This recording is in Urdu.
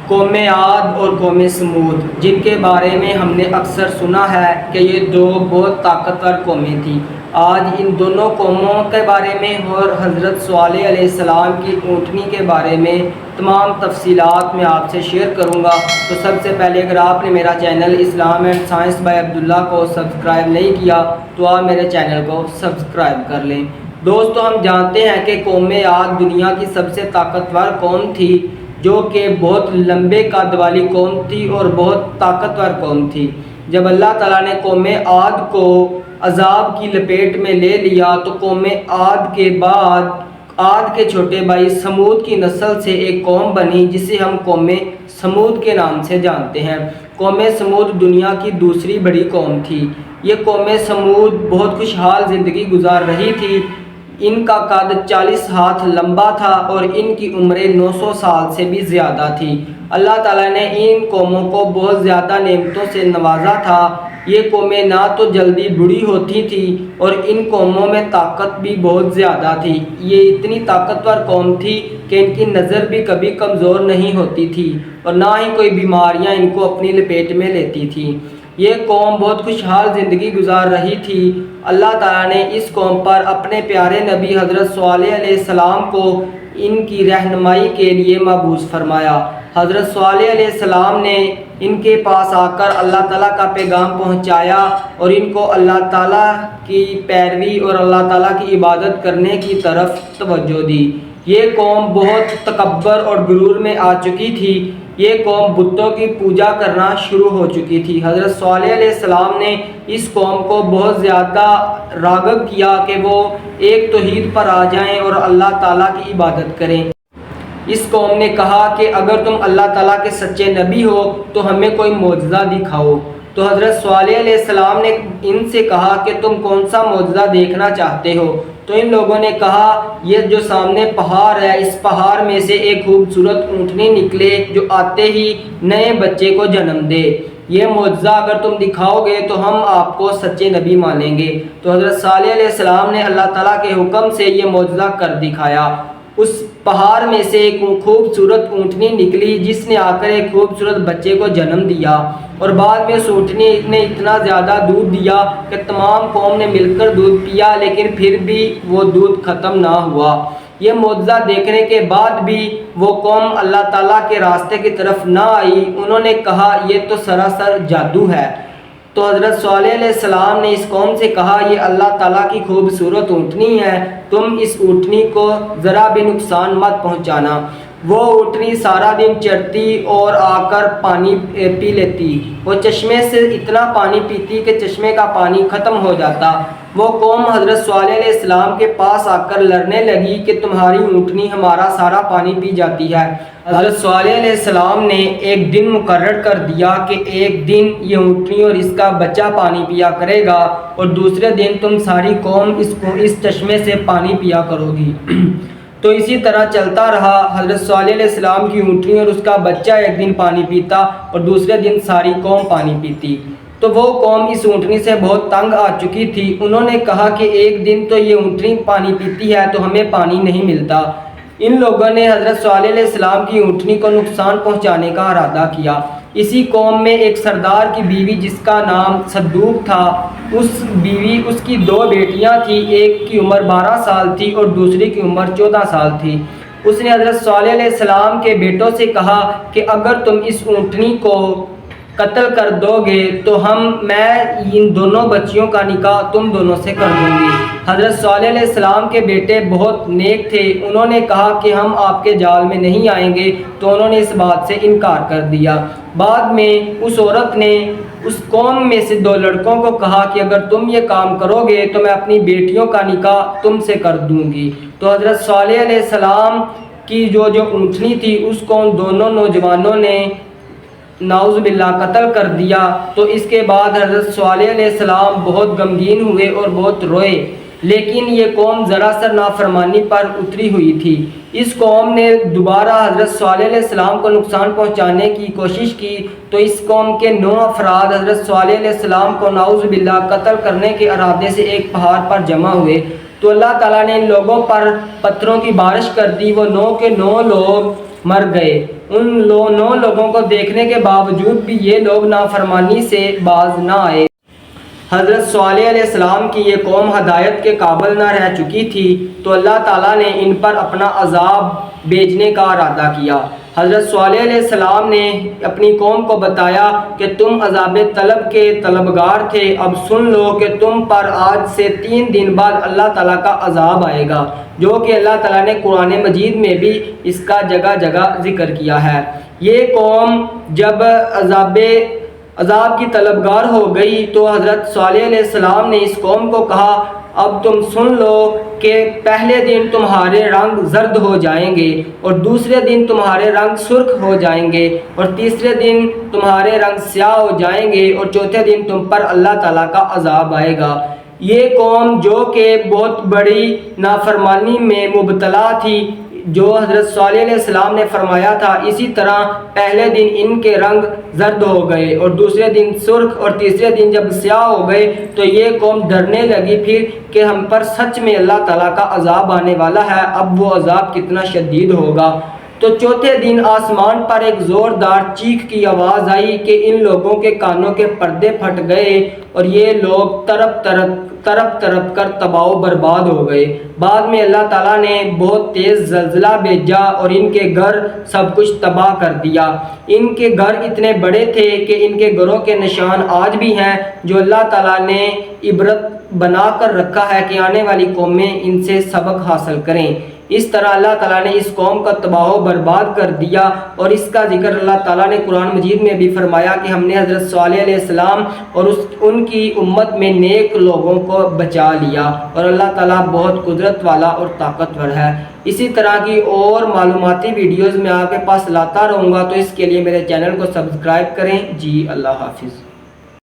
قوم عاد اور قوم سمود، جن کے بارے میں ہم نے اکثر سنا ہے کہ یہ دو بہت طاقتور قومیں تھیں۔ آج ان دونوں قوموں کے بارے میں اور حضرت صالح علیہ السلام کی اونٹنی کے بارے میں تمام تفصیلات میں آپ سے شیئر کروں گا۔ تو سب سے پہلے اگر آپ نے میرا channel Islam and Science by Abdullah کو سبسکرائب نہیں کیا تو آپ میرے چینل کو سبسکرائب کر لیں۔ دوستو، ہم جانتے ہیں کہ قوم عاد دنیا کی سب سے طاقتور قوم تھی، جو کہ بہت لمبے قد والی قوم تھی اور بہت طاقتور قوم تھی۔ جب اللہ تعالیٰ نے قوم عاد کو عذاب کی لپیٹ میں لے لیا تو قوم عاد کے بعد عاد کے چھوٹے بھائی سمود کی نسل سے ایک قوم بنی، جسے ہم قوم سمود کے نام سے جانتے ہیں۔ قوم سمود دنیا کی دوسری بڑی قوم تھی۔ یہ قوم سمود بہت خوشحال زندگی گزار رہی تھی۔ ان کا قد 40 ہاتھ لمبا تھا اور ان کی عمریں 900 سال سے بھی زیادہ تھی۔ اللہ تعالیٰ نے ان قوموں کو بہت زیادہ نعمتوں سے نوازا تھا۔ یہ قومیں نہ تو جلدی بوڑھی ہوتی تھی اور ان قوموں میں طاقت بھی بہت زیادہ تھی۔ یہ اتنی طاقتور قوم تھی کہ ان کی نظر بھی کبھی کمزور نہیں ہوتی تھی اور نہ ہی کوئی بیماریاں ان کو اپنی لپیٹ میں لیتی تھی۔ یہ قوم بہت خوشحال زندگی گزار رہی تھی۔ اللہ تعالیٰ نے اس قوم پر اپنے پیارے نبی حضرت صالح علیہ السلام کو ان کی رہنمائی کے لیے مبعوث فرمایا۔ حضرت صالح علیہ السلام نے ان کے پاس آ کر اللہ تعالیٰ کا پیغام پہنچایا اور ان کو اللہ تعالیٰ کی پیروی اور اللہ تعالیٰ کی عبادت کرنے کی طرف توجہ دی۔ یہ قوم بہت تکبر اور غرور میں آ چکی تھی۔ یہ قوم بتوں کی پوجا کرنا شروع ہو چکی تھی۔ حضرت صالح علیہ السلام نے اس قوم کو بہت زیادہ راغب کیا کہ وہ ایک توحید پر آ جائیں اور اللہ تعالیٰ کی عبادت کریں۔ اس قوم نے کہا کہ اگر تم اللہ تعالیٰ کے سچے نبی ہو تو ہمیں کوئی معجزہ دکھاؤ۔ تو حضرت صالح علیہ السلام نے ان سے کہا کہ تم کون سا معجزہ دیکھنا چاہتے ہو؟ تو ان لوگوں نے کہا یہ جو سامنے پہاڑ ہے، اس پہاڑ میں سے ایک خوبصورت اونٹنی نکلے جو آتے ہی نئے بچے کو جنم دے۔ یہ معجزہ اگر تم دکھاؤ گے تو ہم آپ کو سچے نبی مانیں گے۔ تو حضرت صالح علیہ السلام نے اللہ تعالیٰ کے حکم سے یہ معجزہ کر دکھایا۔ اس پہاڑ میں سے ایک خوبصورت اونٹنی نکلی جس نے آ کر ایک خوبصورت بچے کو جنم دیا، اور بعد میں اس اونٹنی نے اتنا زیادہ دودھ دیا کہ تمام قوم نے مل کر دودھ پیا، لیکن پھر بھی وہ دودھ ختم نہ ہوا۔ یہ معجزہ دیکھنے کے بعد بھی وہ قوم اللہ تعالیٰ کے راستے کی طرف نہ آئی۔ انہوں نے کہا یہ تو سراسر جادو ہے۔ تو حضرت صالح علیہ السلام نے اس قوم سے کہا یہ اللہ تعالیٰ کی خوبصورت اونٹنی ہے، تم اس اونٹنی کو ذرا بھی نقصان مت پہنچانا۔ وہ اونٹنی سارا دن چرتی اور آ کر پانی پی لیتی۔ وہ چشمے سے اتنا پانی پیتی کہ چشمے کا پانی ختم ہو جاتا۔ وہ قوم حضرت صالح علیہ السلام کے پاس آ کر لڑنے لگی کہ تمہاری اونٹنی ہمارا سارا پانی پی جاتی ہے۔ حضرت صالح علیہ السلام نے ایک دن مقرر کر دیا کہ ایک دن یہ اونٹنی اور اس کا بچہ پانی پیا کرے گا اور دوسرے دن تم ساری قوم اس چشمے سے پانی پیا کرو گی۔ تو اسی طرح چلتا رہا۔ حضرت صالح علیہ السلام کی اونٹنی اور اس کا بچہ ایک دن پانی پیتا اور دوسرے دن ساری قوم پانی پیتی۔ تو وہ قوم اس اونٹنی سے بہت تنگ آ چکی تھی۔ انہوں نے کہا کہ ایک دن تو یہ اونٹنی پانی پیتی ہے تو ہمیں پانی نہیں ملتا۔ ان لوگوں نے حضرت صالح علیہ السلام کی اونٹنی کو نقصان پہنچانے کا ارادہ کیا۔ اسی قوم میں ایک سردار کی بیوی جس کا نام صدوق تھا، اس کی 2 بیٹیاں تھیں، ایک کی عمر 12 سال تھی اور دوسری کی عمر 14 سال تھی۔ اس نے حضرت صالح علیہ السلام کے بیٹوں سے کہا کہ اگر تم اس اونٹنی کو قتل کر دو گے تو میں ان دونوں بچیوں کا نکاح تم دونوں سے کر دوں گی۔ حضرت صالح علیہ السلام کے بیٹے بہت نیک تھے۔ انہوں نے کہا کہ ہم آپ کے جال میں نہیں آئیں گے، تو انہوں نے اس بات سے انکار کر دیا۔ بعد میں اس عورت نے اس قوم میں سے 2 لڑکوں کو کہا کہ اگر تم یہ کام کرو گے تو میں اپنی بیٹیوں کا نکاح تم سے کر دوں گی۔ تو حضرت صالح علیہ السلام کی جو اونٹنی تھی اس کو ان دونوں نوجوانوں نے نعوذ باللہ قتل کر دیا۔ تو اس کے بعد حضرت صالح علیہ السلام بہت غمگین ہوئے اور بہت روئے، لیکن یہ قوم ذرا سا نافرمانی پر اتری ہوئی تھی۔ اس قوم نے دوبارہ حضرت صالح علیہ السلام کو نقصان پہنچانے کی کوشش کی، تو اس قوم کے 9 افراد حضرت صالح علیہ السلام کو نعوذ باللہ قتل کرنے کے ارادے سے ایک پہاڑ پر جمع ہوئے۔ تو اللہ تعالیٰ نے ان لوگوں پر پتھروں کی بارش کر دی۔ وہ 9 کے 9 لوگ مر گئے۔ ان 9 لوگوں کو دیکھنے کے باوجود بھی یہ لوگ نافرمانی سے باز نہ آئے۔ حضرت صالح علیہ السلام کی یہ قوم ہدایت کے قابل نہ رہ چکی تھی تو اللہ تعالیٰ نے ان پر اپنا عذاب بھیجنے کا ارادہ کیا۔ حضرت صالح علیہ السلام نے اپنی قوم کو بتایا کہ تم عذاب طلب کے طلبگار تھے، اب سن لو کہ تم پر آج سے 3 دن بعد اللہ تعالیٰ کا عذاب آئے گا، جو کہ اللہ تعالیٰ نے قرآن مجید میں بھی اس کا جگہ جگہ ذکر کیا ہے۔ یہ قوم جب عذاب کی طلبگار ہو گئی تو حضرت صالح علیہ السلام نے اس قوم کو کہا، اب تم سن لو کہ پہلے دن تمہارے رنگ زرد ہو جائیں گے، اور دوسرے دن تمہارے رنگ سرخ ہو جائیں گے، اور تیسرے دن تمہارے رنگ سیاہ ہو جائیں گے، اور چوتھے دن تم پر اللہ تعالیٰ کا عذاب آئے گا۔ یہ قوم جو کہ بہت بڑی نافرمانی میں مبتلا تھی، جو حضرت صالح علیہ السلام نے فرمایا تھا، اسی طرح پہلے دن ان کے رنگ زرد ہو گئے، اور دوسرے دن سرخ، اور تیسرے دن جب سیاہ ہو گئے تو یہ قوم ڈرنے لگی پھر کہ ہم پر سچ میں اللہ تعالیٰ کا عذاب آنے والا ہے، اب وہ عذاب کتنا شدید ہوگا۔ تو چوتھے دن آسمان پر ایک زوردار چیخ کی آواز آئی کہ ان لوگوں کے کانوں کے پردے پھٹ گئے، اور یہ لوگ تڑپ کر تباہ و برباد ہو گئے۔ بعد میں اللہ تعالیٰ نے بہت تیز زلزلہ بھیجا اور ان کے گھر سب کچھ تباہ کر دیا۔ ان کے گھر اتنے بڑے تھے کہ ان کے گھروں کے نشان آج بھی ہیں، جو اللہ تعالیٰ نے عبرت بنا کر رکھا ہے کہ آنے والی قومیں ان سے سبق حاصل کریں۔ اس طرح اللہ تعالیٰ نے اس قوم کا تباہ و برباد کر دیا، اور اس کا ذکر اللہ تعالیٰ نے قرآن مجید میں بھی فرمایا کہ ہم نے حضرت صالح علیہ السلام اور ان کی امت میں نیک لوگوں کو بچا لیا، اور اللہ تعالیٰ بہت قدرت والا اور طاقتور ہے۔ اسی طرح کی اور معلوماتی ویڈیوز میں آپ کے پاس لاتا رہوں گا، تو اس کے لیے میرے چینل کو سبسکرائب کریں۔ جی اللہ حافظ۔